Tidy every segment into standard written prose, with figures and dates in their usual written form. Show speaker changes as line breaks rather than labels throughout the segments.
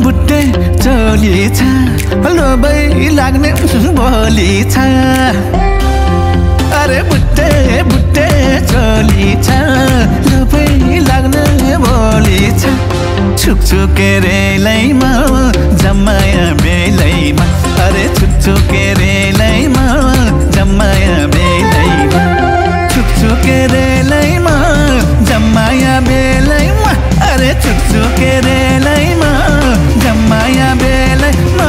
बुट्टे चोली छ लोभै लाग्ने बोली छ अरे बुट्टे चोली छ लोभै लाग्ने बोली छ छुकछुके रेलैमा जम्माया बेलैमा अरे छुकछुके रेलैमा जम्माया बेलैमा छुकछुके रेलैमा जम्माया बेलैमा अरे छुकछुके रेलैमा जम्माया बेलैमा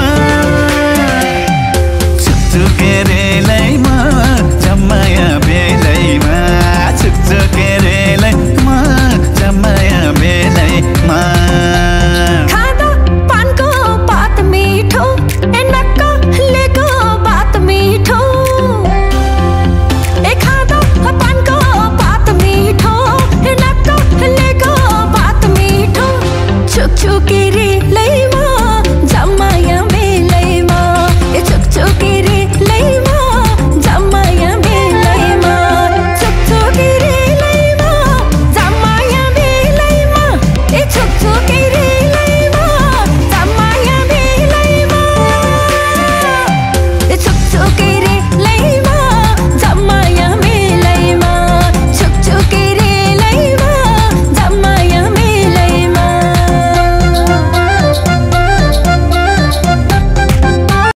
छुकछुके रेलैमा जम्माया बेलैमा छुकछुके रेलैमा जम्माया बेलैमा